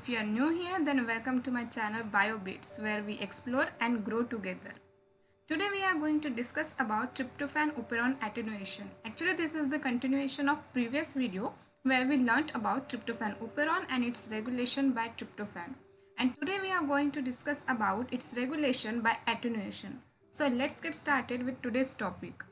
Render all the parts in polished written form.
If you are new here, then welcome to my channel BioBits, where we explore and grow together. Today we are going to discuss about tryptophan operon attenuation. Actually, this is the continuation of previous video where we learnt about tryptophan operon and its regulation by tryptophan. And today we are going to discuss about its regulation by attenuation. So let's get started with today's topic.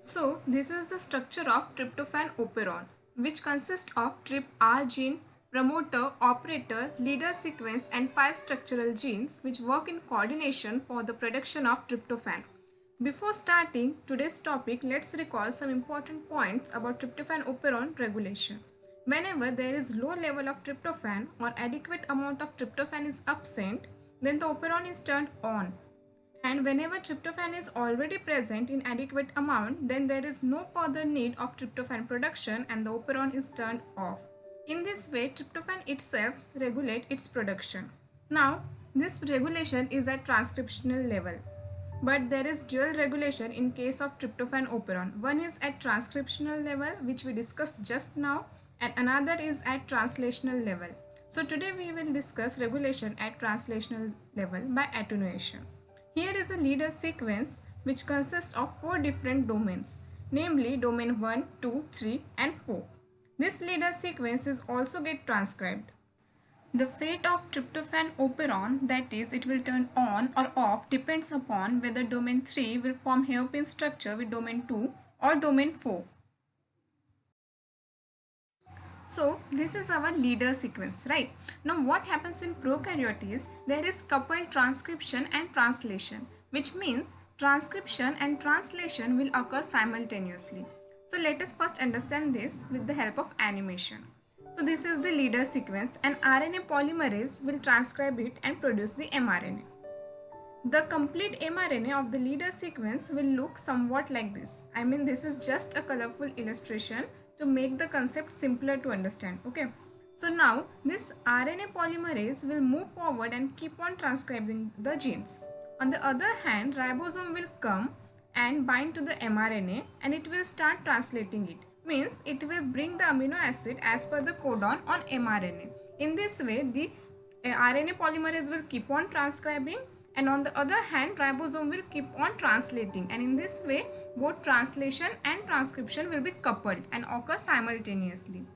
So this is the structure of tryptophan operon, which consists of TRPR gene, promoter, operator, leader sequence and 5 structural genes which work in coordination for the production of tryptophan. Before starting today's topic, let's recall some important points about tryptophan operon regulation. Whenever there is low level of tryptophan or adequate amount of tryptophan is absent, then the operon is turned on. And whenever tryptophan is already present in adequate amount, then there is no further need of tryptophan production and the operon is turned off. In this way, tryptophan itself regulates its production. Now, this regulation is at transcriptional level. But there is dual regulation in case of tryptophan operon. One is at transcriptional level, which we discussed just now, and another is at translational level. So today we will discuss regulation at translational level by attenuation. Here is a leader sequence which consists of 4 different domains, namely domain 1, 2, 3 and 4. This leader sequence is also get transcribed. The fate of tryptophan operon, that is, it will turn on or off, depends upon whether domain 3 will form hairpin structure with domain 2 or domain 4. So this is our leader sequence, right? Now what happens in prokaryotes? There is coupled transcription and translation, which means transcription and translation will occur simultaneously. So let us first understand this with the help of animation. So this is the leader sequence and RNA polymerase will transcribe it and produce the mRNA. The complete mRNA of the leader sequence will look somewhat like this. I mean, this is just a colorful illustration to make the concept simpler to understand. Okay, so now this RNA polymerase will move forward and keep on transcribing the genes. On the other hand, ribosome will come and bind to the mRNA and it will start translating it. Means it will bring the amino acid as per the codon on mRNA. In this way, the RNA polymerase will keep on transcribing, and on the other hand, ribosome will keep on translating, and in this way both translation and transcription will be coupled and occur simultaneously.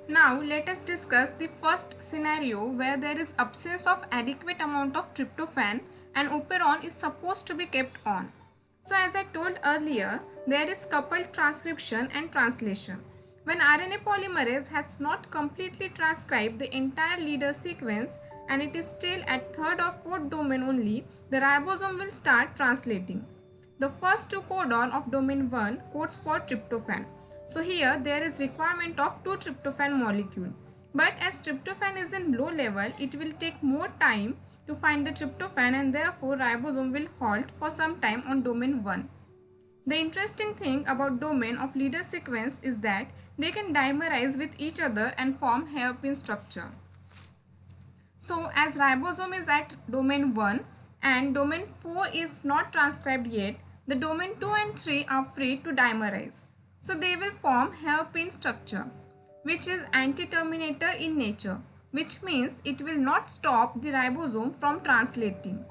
Now let us discuss the first scenario where there is absence of adequate amount of tryptophan and operon is supposed to be kept on. So as I told earlier, there is coupled transcription and translation. When RNA polymerase has not completely transcribed the entire leader sequence and it is still at 3rd or 4th domain only, the ribosome will start translating. The first 2 codon of domain 1 codes for tryptophan. So here there is requirement of 2 tryptophan molecule. But as tryptophan is in low level, it will take more time to find the tryptophan and therefore ribosome will halt for some time on domain 1. The interesting thing about domain of leader sequence is that they can dimerize with each other and form hairpin structure. So as ribosome is at domain 1 and domain 4 is not transcribed yet, the domain 2 and 3 are free to dimerize. So they will form hairpin structure, which is anti-terminator in nature, which means it will not stop the ribosome from translating.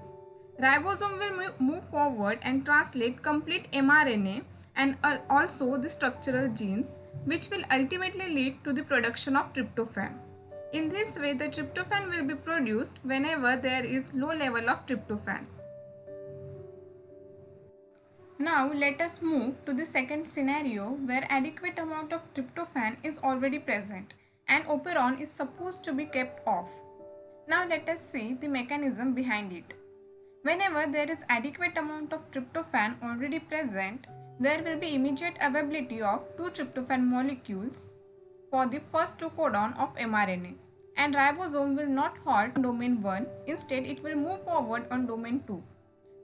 Ribosome will move forward and translate complete mRNA and also the structural genes, which will ultimately lead to the production of tryptophan. In this way, the tryptophan will be produced whenever there is low level of tryptophan. Now let us move to the second scenario where adequate amount of tryptophan is already present and operon is supposed to be kept off. Now let us see the mechanism behind it. Whenever there is adequate amount of tryptophan already present, there will be immediate availability of 2 tryptophan molecules for the first 2 codon of mRNA, and ribosome will not halt on domain 1, instead it will move forward on domain 2.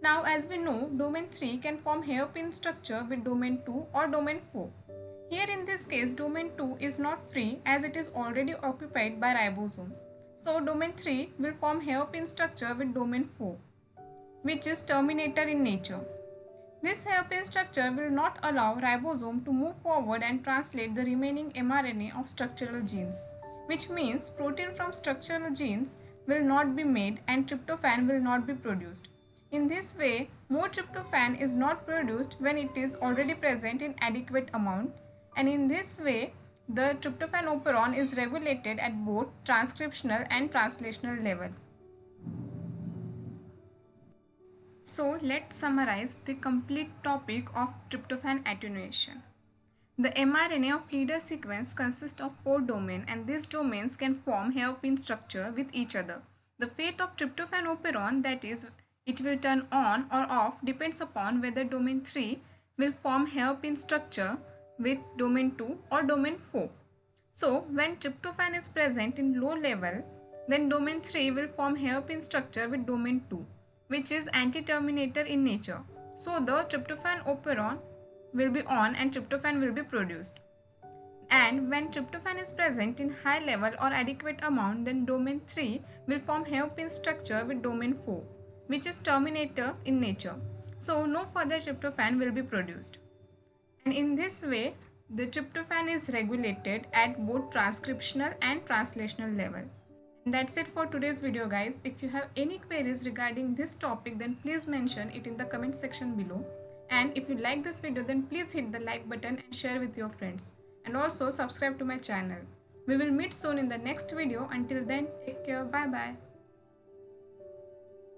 Now as we know, domain 3 can form hairpin structure with domain 2 or domain 4. Here in this case, domain 2 is not free as it is already occupied by ribosome. So domain 3 will form hairpin structure with domain 4, which is terminator in nature. This hairpin structure will not allow ribosome to move forward and translate the remaining mRNA of structural genes, which means protein from structural genes will not be made and tryptophan will not be produced. In this way, more tryptophan is not produced when it is already present in adequate amount, and in this way, the tryptophan operon is regulated at both transcriptional and translational level. So let's summarize the complete topic of tryptophan attenuation. The mRNA of leader sequence consists of 4 domains, and these domains can form hairpin structure with each other. The fate of tryptophan operon, that is, it will turn on or off, depends upon whether domain 3 will form hairpin structure with domain 2 or domain 4. So when tryptophan is present in low level, then domain 3 will form hairpin structure with domain 2, which is anti-terminator in nature. So the tryptophan operon will be on and tryptophan will be produced. And when tryptophan is present in high level or adequate amount, then domain 3 will form hairpin structure with domain 4, which is terminator in nature. So no further tryptophan will be produced. And in this way, the tryptophan is regulated at both transcriptional and translational level. And that's it for today's video, guys. If you have any queries regarding this topic, then please mention it in the comment section below. And if you like this video, then please hit the like button and share with your friends. And also subscribe to my channel. We will meet soon in the next video. Until then, take care. Bye bye.